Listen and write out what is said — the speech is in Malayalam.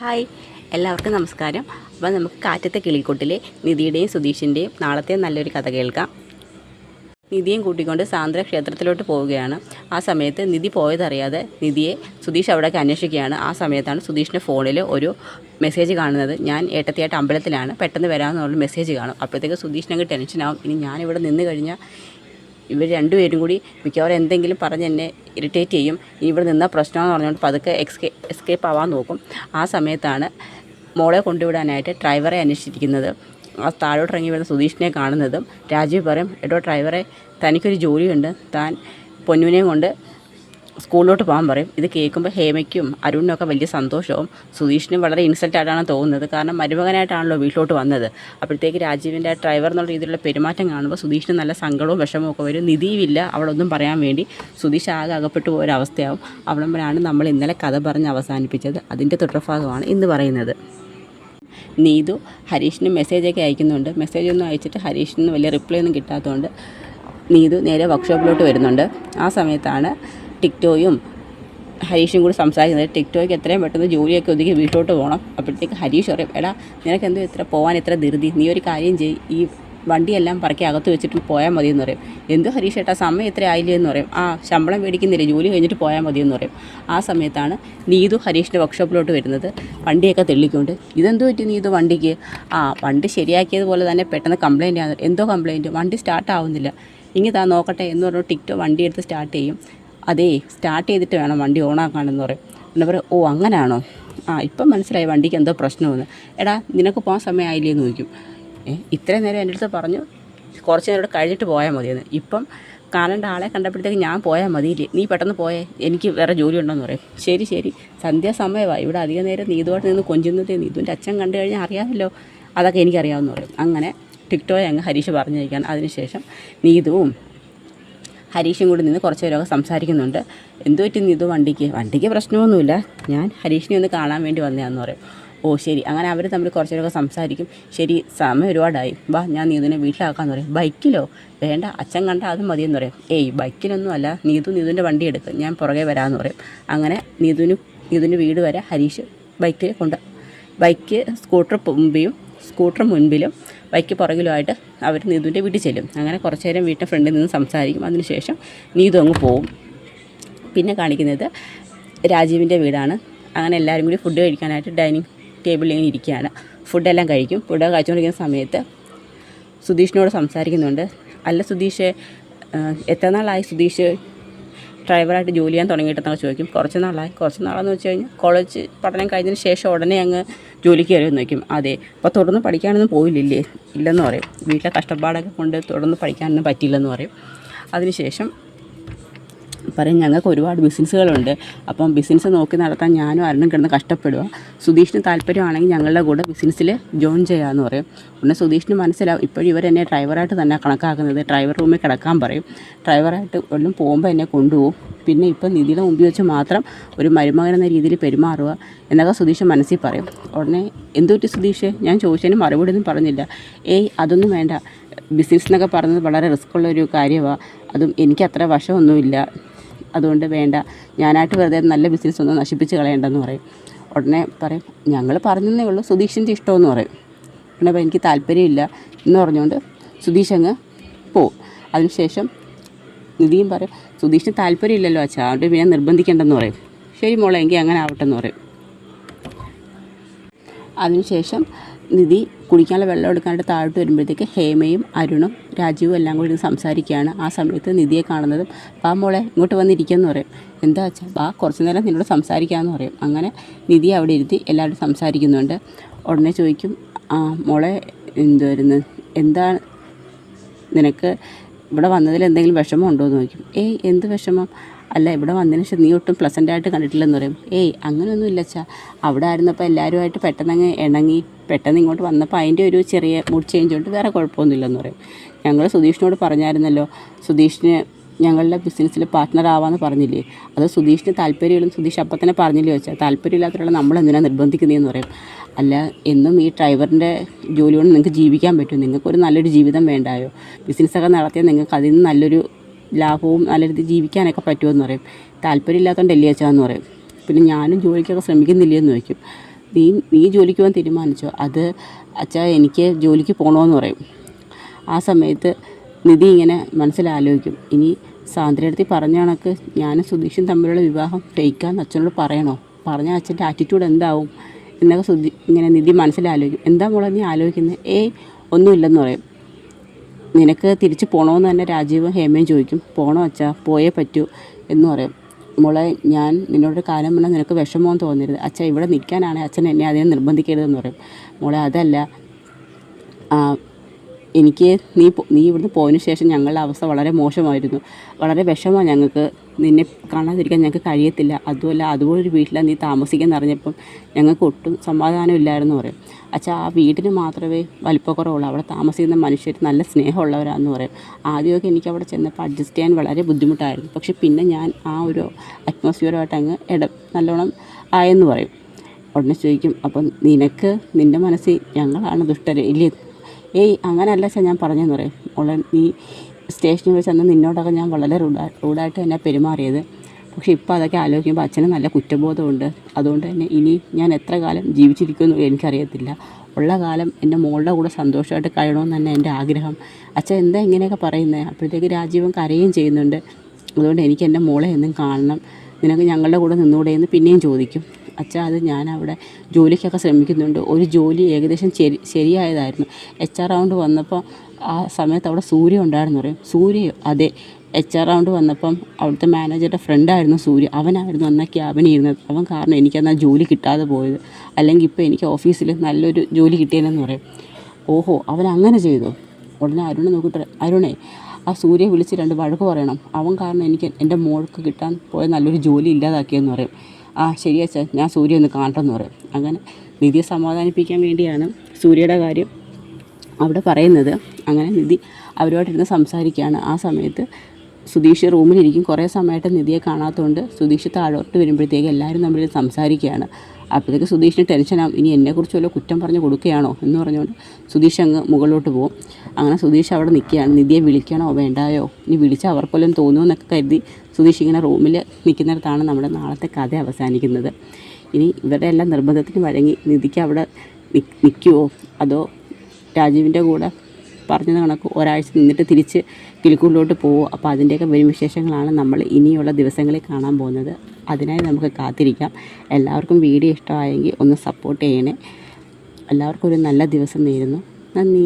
ഹായ്, എല്ലാവർക്കും നമസ്കാരം. അപ്പോൾ നമുക്ക് കാറ്റത്തെ കിളിക്കൂട്ടിലെ നിധിയുടെയും സുധീഷിൻ്റെയും നാളത്തെ നല്ലൊരു കഥ കേൾക്കാം. നിധിയും കൂട്ടിക്കൊണ്ട് സാന്ദ്ര ക്ഷേത്രത്തിലോട്ട് പോവുകയാണ്. ആ സമയത്ത് നിധി പോയതറിയാതെ നിധിയെ സുധീഷ് അവിടേക്ക് അന്വേഷിക്കുകയാണ്. ആ സമയത്താണ് സുധീഷിൻ്റെ ഫോണിൽ ഒരു മെസ്സേജ് കാണുന്നത്. ഞാൻ ഏട്ടത്തിയായിട്ട് അമ്പലത്തിലാണ്, പെട്ടെന്ന് വരാമെന്നുള്ള മെസ്സേജ് കാണും. അപ്പോഴത്തേക്ക് സുധീഷിനങ്ങ് ടെൻഷനാവും. ഇനി ഞാനിവിടെ നിന്ന് കഴിഞ്ഞാൽ ഇവർ രണ്ടുപേരും കൂടി മിക്കവാറും എന്തെങ്കിലും പറഞ്ഞ് എന്നെ ഇറിറ്റേറ്റ് ചെയ്യും. ഇനി ഇവിടെ നിന്ന പ്രശ്നമെന്ന് പറഞ്ഞുകൊണ്ട് പതുക്കെ എസ്കേപ്പ് ആവാൻ നോക്കും. ആ സമയത്താണ് മോളെ കൊണ്ടുവിടാനായിട്ട് ഡ്രൈവറെ അന്വേഷിച്ചിരിക്കുന്നത്. ആ താഴോട്ടിറങ്ങി വരുന്ന സുധീഷിനെ കാണുന്നതും രാജീവ് പറയും, എടോ ഡ്രൈവറെ, തനിക്കൊരു ജോലിയുണ്ട്, താൻ പൊന്നുവിനെയും കൊണ്ട് സ്കൂളിലോട്ട് പോകാൻ പറയും. ഇത് കേൾക്കുമ്പോൾ ഹേമയ്ക്കും അരുണിനൊക്കെ വലിയ സന്തോഷവും സുധീഷിനും വളരെ ഇൻസൾട്ടായിട്ടാണ് തോന്നുന്നത്. കാരണം മരുമകനായിട്ടാണല്ലോ വീട്ടിലോട്ട് വന്നത്. അപ്പോഴത്തേക്ക് രാജീവിൻ്റെ ഡ്രൈവർ എന്നുള്ള രീതിയിലുള്ള പെരുമാറ്റം കാണുമ്പോൾ സുധീഷിന് നല്ല സങ്കടവും വിഷമവും ഒക്കെ വരും. നിധിയുമില്ല അവളൊന്നും പറയാൻ വേണ്ടി. സുധീഷ് ആകെ അകപ്പെട്ടു പോയൊരവസ്ഥയാവും. അവിടമ്പോഴാണ് നമ്മൾ ഇന്നലെ കഥ പറഞ്ഞ് അവസാനിപ്പിച്ചത്. അതിൻ്റെ തുടർഭാഗമാണ് ഇന്ന് പറയുന്നത്. നീതു ഹരീഷിന് മെസ്സേജൊക്കെ അയക്കുന്നുണ്ട്. മെസ്സേജൊന്നും അയച്ചിട്ട് ഹരീഷിന് വലിയ റിപ്ലൈ ഒന്നും കിട്ടാത്തതുകൊണ്ട് നീതു നേരെ വർക്ക്ഷോപ്പിലോട്ട് വരുന്നുണ്ട്. ആ സമയത്താണ് ടിക്ടോയും ഹരീഷും കൂടി സംസാരിക്കുന്നത്. ടിക്ടോയ്ക്ക് എത്രയും പെട്ടെന്ന് ജോലിയൊക്കെ ഒതുക്കി വീട്ടിലോട്ട് പോകണം. അപ്പോഴത്തേക്ക് ഹരീഷ് പറയും, എടാ നിനക്കെന്തോ പോകാൻ ഇത്ര ധൃതി, നീ ഒരു കാര്യം ചെയ്യ്, ഈ വണ്ടിയെല്ലാം പറക്കി അകത്ത് വെച്ചിട്ട് പോയാൽ മതിയെന്ന് പറയും. എന്തോ ഹരീഷ് ഏട്ടാ, സമയം ഇത്ര ആയില്ലേ എന്ന് പറയും. ശമ്പളം മേടിക്കുന്നില്ല, ജോലി കഴിഞ്ഞിട്ട് പോയാൽ മതിയെന്ന് പറയും. ആ സമയത്താണ് നീതു ഹരീഷിൻ്റെ വർക്ക്ഷോപ്പിലോട്ട് വരുന്നത്, വണ്ടിയൊക്കെ തെള്ളിക്കൊണ്ട്. ഇതെന്തോ പറ്റി നീതു വണ്ടിക്ക്? വണ്ടി ശരിയാക്കിയതുപോലെ തന്നെ പെട്ടെന്ന് കംപ്ലയിൻ്റ് ആണ്. എന്തോ കംപ്ലയിൻറ്റ്? വണ്ടി സ്റ്റാർട്ട് ആവുന്നില്ല. ഇനി താ നോക്കട്ടെ എന്ന് പറഞ്ഞു ടിക്ടോ വണ്ടി എടുത്ത് സ്റ്റാർട്ട് ചെയ്യും. അതേ, സ്റ്റാർട്ട് ചെയ്തിട്ട് വേണം വണ്ടി ഓണാക്കാനെന്ന് പറയും. പിന്നെ പറയും, ഓ അങ്ങനെയാണോ, ഇപ്പം മനസ്സിലായി വണ്ടിക്ക് എന്തോ പ്രശ്നമെന്ന്. എടാ നിനക്ക് പോകാൻ സമയമായില്ലേ എന്ന് ചോദിക്കും. ഇത്രയും നേരം എൻ്റെ അടുത്ത് പറഞ്ഞു കുറച്ച് നേരം കഴിഞ്ഞിട്ട് പോയാൽ മതിയെന്ന്. ഇപ്പം കാണേണ്ട ആളെ കണ്ടപ്പോഴത്തേക്ക് ഞാൻ പോയാൽ മതിയില്ലേ, നീ പെട്ടെന്ന് പോയേ, എനിക്ക് വേറെ ജോലി ഉണ്ടെന്ന് പറയും. ശരി ശരി, സന്ധ്യാസമയമാണ്, ഇവിടെ അധികം നേരം നീതുവായിട്ട് നിന്ന് കൊഞ്ചുന്നത് നീതുവിൻ്റെ അച്ഛൻ കണ്ടു കഴിഞ്ഞാൽ അറിയാമല്ലോ, അതൊക്കെ എനിക്കറിയാമെന്ന് പറയും. അങ്ങനെ ടിക്ടോയെ അങ്ങ് ഹരീഷ് പറഞ്ഞിരിക്കുകയാണ്. അതിനുശേഷം നീതുവും ഹരീഷും കൂടി നിന്ന് കുറച്ച് നേരമൊക്കെ സംസാരിക്കുന്നുണ്ട്. എന്തു പറ്റി നീതു വണ്ടിക്ക് പ്രശ്നമൊന്നുമില്ല, ഞാൻ ഹരീഷിനെ ഒന്ന് കാണാൻ വേണ്ടി വന്നതാണെന്ന് പറയും. ഓ ശരി. അങ്ങനെ അവർ തമ്മിൽ കുറച്ച് നേരമൊക്കെ സംസാരിക്കും. ശരി, സമയം ഒരുപാടായി, വാ ഞാൻ നീതുവിനെ വീട്ടിലാക്കാമെന്ന് പറയും. ബൈക്കിലോ? വേണ്ട, അച്ഛൻ കണ്ടാൽ അതും മതിയെന്ന് പറയും. ബൈക്കിലൊന്നും അല്ല, നീതുവിൻ്റെ വണ്ടി എടുക്കും, ഞാൻ പുറകെ വരാമെന്ന് പറയും. അങ്ങനെ നീതുവിൻ്റെ വീട് വരെ ഹരീഷ് ബൈക്ക് സ്കൂട്ടർ മുൻപിലും ബൈക്ക് പുറകിലുമായിട്ട് അവർ നീതുവിൻ്റെ വീട്ടിൽ ചെല്ലും. അങ്ങനെ കുറച്ച് നേരം വീട്ടിൻ്റെ ഫ്രണ്ടിൽ നിന്ന് സംസാരിക്കും. അതിനുശേഷം നീതു അങ്ങ് പോവും. പിന്നെ കാണിക്കുന്നത് രാജീവിൻ്റെ വീടാണ്. അങ്ങനെ എല്ലാവരും കൂടി ഫുഡ് കഴിക്കാനായിട്ട് ഡൈനിങ് ടേബിളിൽ ഇങ്ങനെ ഇരിക്കുകയാണ്. ഫുഡെല്ലാം കഴിക്കും. ഫുഡ് കഴിച്ചുകൊണ്ടിരിക്കുന്ന സമയത്ത് സുധീഷിനോട് സംസാരിക്കുന്നുണ്ട്. അല്ല സുധീഷ്, എത്ര നാളായി സുധീഷ് ഡ്രൈവറായിട്ട് ജോലി ചെയ്യാൻ തുടങ്ങിയിട്ടെന്നൊക്കെ ചോദിക്കും. കുറച്ച് നാളെന്ന് വെച്ച് കഴിഞ്ഞാൽ കോളേജ് പഠനം കഴിഞ്ഞതിന് ശേഷം ഉടനെ അങ്ങ് ജോലിക്ക് കയറിയെന്ന് വയ്ക്കും. അതെ, അപ്പോൾ തുടർന്ന് പഠിക്കാനൊന്നും പോയില്ലേ? ഇല്ലെന്ന് പറയും. വീട്ടിലെ കഷ്ടപ്പാടൊക്കെ കൊണ്ട് തുടർന്ന് പഠിക്കാനൊന്നും പറ്റിയില്ലെന്ന് പറയും. അതിനുശേഷം പറയും, ഞങ്ങൾക്ക് ഒരുപാട് ബിസിനസ്സുകളുണ്ട്, അപ്പം ബിസിനസ് നോക്കി നടത്താൻ ഞാനും അരുണും കിടന്ന് കഷ്ടപ്പെടുക. സുധീഷിന് താല്പര്യമാണെങ്കിൽ ഞങ്ങളുടെ കൂടെ ബിസിനസ്സിൽ ജോയിൻ ചെയ്യാമെന്ന് പറയും. ഉടനെ സുധീഷിന് മനസ്സിലാവും ഇപ്പോഴും ഇവരെന്നെ ഡ്രൈവറായിട്ട് തന്നെ കണക്കാക്കുന്നത്. ഡ്രൈവർ റൂമിൽ കിടക്കാൻ പറയും. ഡ്രൈവറായിട്ട് എല്ലാം പോകുമ്പോൾ എന്നെ കൊണ്ടുപോകും. പിന്നെ ഇപ്പം നിധിയുടെ മുമ്പിൽ വെച്ച് മാത്രം ഒരു മരുമകൻ എന്ന രീതിയിൽ പെരുമാറുക എന്നൊക്കെ സുധീഷ് മനസ്സിൽ പറയും. ഉടനെ എന്തു പറ്റി സുധീഷ്, ഞാൻ ചോദിച്ചതിന് മറുപടി ഒന്നും പറഞ്ഞില്ല. അതൊന്നും വേണ്ട, ബിസിനസ് എന്നൊക്കെ പറയുന്നത് വളരെ റിസ്ക്കുള്ളൊരു കാര്യമാണ്, അതും എനിക്കത്ര വശമൊന്നുമില്ല, അതുകൊണ്ട് വേണ്ട, ഞാനായിട്ട് വെറുതെ നല്ല ബിസിനസ് ഒന്നും നശിപ്പിച്ച് കളയേണ്ടെന്ന് പറയും. ഉടനെ പറയും, ഞങ്ങൾ പറഞ്ഞതേ ഉള്ളൂ, സുധീഷിൻ്റെ ഇഷ്ടമെന്ന് പറയും. പിന്നെ അപ്പോൾ എനിക്ക് താല്പര്യമില്ല എന്ന് പറഞ്ഞുകൊണ്ട് സുധീഷ് അങ്ങ് പോവും. അതിനുശേഷം നിധിയും പറയും, സുധീഷിന് താല്പര്യമില്ലല്ലോ അച്ഛാ, അതുകൊണ്ട് പിന്നെ നിർബന്ധിക്കേണ്ടെന്ന് പറയും. ശരി മോളെ, എങ്കിൽ അങ്ങനെ ആവട്ടെ എന്ന് പറയും. അതിനുശേഷം നിധി കുടിക്കാനുള്ള വെള്ളം എടുക്കാനായിട്ട് താഴോട്ട് വരുമ്പോഴത്തേക്ക് ഹേമയും അരുണും രാജീവും എല്ലാം കൂടി സംസാരിക്കുകയാണ്. ആ സമയത്ത് നിധിയെ കാണുന്നതും, വാ മോളെ ഇങ്ങോട്ട് വന്നിരിക്കുമെന്ന് പറയും. എന്താ വെച്ചാൽ വാ, കുറച്ച് നേരം നിന്നോട് സംസാരിക്കാമെന്ന് പറയും. അങ്ങനെ നിധി അവിടെ ഇരുത്തി എല്ലാവരും സംസാരിക്കുന്നുണ്ട്. ഉടനെ ചോദിക്കും, മോളെ എന്താ നിനക്ക് ഇവിടെ വന്നതിൽ എന്തെങ്കിലും വിഷമം ഉണ്ടോ എന്ന് ചോദിക്കും. എന്ത് വിഷമം? അല്ല, ഇവിടെ വന്നതിന് ശേഷം നീ ഒട്ടും പ്ലസൻ്റായിട്ട് കണ്ടിട്ടില്ലെന്ന് പറയും. അങ്ങനെയൊന്നും ഇല്ല അച്ഛാ, അവിടെ ആയിരുന്നപ്പോൾ എല്ലാവരുമായിട്ട് പെട്ടെന്ന് ഇണങ്ങി, പെട്ടെന്ന് ഇങ്ങോട്ട് വന്നപ്പോൾ അതിൻ്റെ ഒരു ചെറിയ മൂഡ് ചേഞ്ച് കൊണ്ട് വേറെ കുഴപ്പമൊന്നുമില്ലെന്ന് പറയും. ഞങ്ങൾ സുധീഷിനോട് പറഞ്ഞായിരുന്നല്ലോ, സുധീഷിന് ഞങ്ങളുടെ ബിസിനസ്സിൽ പാർട്ട്ണർ ആവാമെന്ന് പറഞ്ഞില്ലേ, അത് സുധീഷിന് താല്പര്യമില്ലെന്ന് സുധീഷ് അപ്പം തന്നെ പറഞ്ഞില്ലേ വെച്ചാൽ, താല്പര്യമില്ലാത്തവരാണ് നമ്മളെന്തിനാണ് നിർബന്ധിക്കുന്നതെന്ന് പറയും. അല്ല, എന്നും ഈ ഡ്രൈവറിൻ്റെ ജോലി കൊണ്ട് നിങ്ങൾക്ക് ജീവിക്കാൻ പറ്റും, നിങ്ങൾക്കൊരു നല്ലൊരു ജീവിതം വേണ്ടായോ? ബിസിനസ്സൊക്കെ നടത്തിയാൽ നിങ്ങൾക്ക് അതിൽ നിന്ന് നല്ലൊരു ലാഭവും നല്ല രീതിയിൽ ജീവിക്കാനൊക്കെ പറ്റുമെന്ന് പറയും. താല്പര്യമില്ലാത്തതുകൊണ്ടല്ലേ അച്ഛാന്ന് പറയും. പിന്നെ ഞാനും ജോലിക്കൊക്കെ ശ്രമിക്കുന്നില്ലേ എന്ന് ചോദിക്കും. നീ ജോലിക്ക് പോകാൻ തീരുമാനിച്ചോ? അത് അച്ഛാ എനിക്ക് ജോലിക്ക് പോകണമെന്ന് പറയും. ആ സമയത്ത് നിധി ഇങ്ങനെ മനസ്സിലാലോചിക്കും, ഇനി സാന്ദ്രയടുത്ത് പറഞ്ഞ കണക്ക് ഞാനും സുധീഷും തമ്മിലുള്ള വിവാഹം ഫേക്കാന്ന് അച്ഛനോട് പറയണോ? പറഞ്ഞാൽ അച്ഛൻ്റെ ആറ്റിറ്റ്യൂഡ് എന്താവും എന്നൊക്കെ ഇങ്ങനെ നിധി മനസ്സിലാലോചിക്കും. എന്താ മോളെ നീ ആലോചിക്കുന്നത്? ഒന്നുമില്ലെന്ന് പറയും. നിനക്ക് തിരിച്ച് പോകണമെന്ന് തന്നെ രാജീവും ഹേമയും ചോദിക്കും. പോകണോ അച്ഛാ? പോയേ പറ്റൂ എന്ന് പറയും. മോളെ ഞാൻ നിന്നോടൊരു കാര്യം പറഞ്ഞാൽ നിനക്ക് വിഷമമൊന്നും തോന്നരുത്. അച്ഛാ ഇവിടെ നിൽക്കാനാണെങ്കിൽ അച്ഛൻ എന്നെ അതിനെ നിർബന്ധിക്കരുതെന്ന് പറയും. മോളെ അതല്ല, എനിക്ക് നീ ഇവിടുന്ന് പോയതിന് ശേഷം ഞങ്ങളുടെ അവസ്ഥ വളരെ മോശമായിരുന്നു. വളരെ വിഷമമാണ് ഞങ്ങൾക്ക്. നിന്നെ കാണാതിരിക്കാൻ ഞങ്ങൾക്ക് കഴിയത്തില്ല. അതുമല്ല അതുപോലൊരു വീട്ടിലാണ് നീ താമസിക്കുന്നത് അറിഞ്ഞപ്പം ഞങ്ങൾക്ക് ഒട്ടും സമാധാനമില്ലായിരുന്നു പറയും. അച്ഛാ ആ വീടിന് മാത്രമേ വലിപ്പക്കുറവുള്ളൂ. അവിടെ താമസിക്കുന്ന മനുഷ്യർ നല്ല സ്നേഹമുള്ളവരാണെന്ന് പറയും. ആദ്യമൊക്കെ എനിക്ക് അവിടെ ചെന്നപ്പോൾ അഡ്ജസ്റ്റ് ചെയ്യാൻ വളരെ ബുദ്ധിമുട്ടായിരുന്നു. പക്ഷെ പിന്നെ ഞാൻ ആ ഒരു അറ്റ്മോസ്ഫിയറുമായിട്ട് അങ്ങ് നല്ലോണം ആയെന്ന് പറയും. ഉടനെ ചോദിക്കും, അപ്പം നിനക്ക് നിൻ്റെ മനസ്സിൽ ഞങ്ങളാണ് ദുഷ്ടർ ഇല്ലേ? അങ്ങനെയല്ല അച്ഛാ ഞാൻ പറഞ്ഞതെന്ന് പറയും. നീ സ്റ്റേഷനിൽ വെച്ച് അന്ന് നിന്നോടൊക്കെ ഞാൻ വളരെ റൂഡായിട്ട് തന്നെ പെരുമാറിയത്. പക്ഷേ ഇപ്പോൾ അതൊക്കെ ആലോചിക്കുമ്പോൾ അച്ഛന് നല്ല കുറ്റബോധമുണ്ട്. അതുകൊണ്ട് തന്നെ ഇനി ഞാൻ എത്ര കാലം ജീവിച്ചിരിക്കുമെന്ന് എനിക്കറിയത്തില്ല. ഉള്ള കാലം എൻ്റെ മോളുടെ കൂടെ സന്തോഷമായിട്ട് കഴിയണമെന്ന് തന്നെ എൻ്റെ ആഗ്രഹം. അച്ഛൻ എന്താ ഇങ്ങനെയൊക്കെ പറയുന്നത്? അപ്പോഴത്തേക്ക് രാജീവൻ കരയുകയും ചെയ്യുന്നുണ്ട്. അതുകൊണ്ട് എനിക്ക് എൻ്റെ മോളെ എന്നും കാണണം, നിനക്ക് ഞങ്ങളുടെ കൂടെ നിന്നുകൂടെ എന്ന് പിന്നെയും ചോദിക്കും. അച്ഛാ അത് ഞാനവിടെ ജോലിക്കൊക്കെ ശ്രമിക്കുന്നുണ്ട്. ഒരു ജോലി ഏകദേശം ശരിയായതായിരുന്നു. HR റൗണ്ട് വന്നപ്പോൾ ആ സമയത്ത് അവിടെ സൂര്യ ഉണ്ടായിരുന്നു പറയും. സൂര്യയോ? അതെ, HR റൗണ്ട് വന്നപ്പം അവിടുത്തെ മാനേജറുടെ ഫ്രണ്ടായിരുന്നു സൂര്യ. അവനായിരുന്നു അന്ന് ക്യാബിനിൽ ഇരുന്നത്. അവൻ കാരണം എനിക്കന്ന് ആ ജോലി കിട്ടാതെ പോയത്. അല്ലെങ്കിൽ ഇപ്പോൾ എനിക്ക് ഓഫീസിൽ നല്ലൊരു ജോലി കിട്ടിയെന്ന് പറയും. ഓഹോ, അവൻ അങ്ങനെ ചെയ്തോ? ഉടനെ അരുണെ നോക്കിയിട്ട്, അരുണേ ആ സൂര്യയെ വിളിച്ച് 2 വഴക്ക് പറയണം. അവൻ കാരണം എനിക്ക് എൻ്റെ മോൾക്ക് കിട്ടാൻ പോയ നല്ലൊരു ജോലി ഇല്ലാതാക്കിയെന്ന് പറയും. ശരി അച്ഛാ, ഞാൻ സൂര്യ ഒന്ന് കാണട്ടെന്ന് പറയും. അങ്ങനെ നിധിയെ സമാധാനിപ്പിക്കാൻ വേണ്ടിയാണ് സൂര്യയുടെ കാര്യം അവിടെ പറയുന്നത്. അങ്ങനെ നിധി അവരുമായിട്ടിരുന്ന് സംസാരിക്കുകയാണ്. ആ സമയത്ത് സുധീഷ് റൂമിലിരിക്കും. കുറേ സമയമായിട്ട് നിധിയെ കാണാത്തതുകൊണ്ട് സുധീഷ് താഴോട്ട് വരുമ്പോഴത്തേക്ക് എല്ലാവരും തമ്മിൽ സംസാരിക്കുകയാണ്. അപ്പോഴത്തേക്ക് സുധീഷിന് ടെൻഷനാവും, ഇനി എന്നെക്കുറിച്ച് വല്ല കുറ്റം പറഞ്ഞ് കൊടുക്കുകയാണോ എന്ന് പറഞ്ഞുകൊണ്ട് സുധീഷ് അങ്ങ് മുകളിലോട്ട് പോകും. അങ്ങനെ സുധീഷ് അവിടെ നിൽക്കുകയാണ്. നിധിയെ വിളിക്കണോ വേണ്ടായോ, ഇനി വിളിച്ചാൽ അവർക്കൊല്ലം തോന്നുമെന്നൊക്കെ കരുതി സുധീഷ് ഇങ്ങനെ റൂമിൽ നിൽക്കുന്നിടത്താണ് നമ്മുടെ നാളത്തെ കഥ അവസാനിക്കുന്നത്. ഇനി ഇവരുടെ എല്ലാം നിർബന്ധത്തിന് വഴങ്ങി നിധിക്ക് അവിടെ നിൽക്കുമോ, അതോ രാജീവിൻ്റെ കൂടെ പറഞ്ഞത് കണക്ക് ഒരാഴ്ച നിന്നിട്ട് തിരിച്ച് കിളിക്കൂടിലോട്ട് പോവുമോ? അപ്പോൾ അതിൻ്റെയൊക്കെ വരും വിശേഷങ്ങളാണ് നമ്മൾ ഇനിയുള്ള ദിവസങ്ങളിൽ കാണാൻ പോകുന്നത്. അതിനായി നമുക്ക് കാത്തിരിക്കാം. എല്ലാവർക്കും വീഡിയോ ഇഷ്ടമായെങ്കിൽ ഒന്ന് സപ്പോർട്ട് ചെയ്യണേ. എല്ലാവർക്കും ഒരു നല്ല ദിവസം നേരുന്നു. നന്ദി.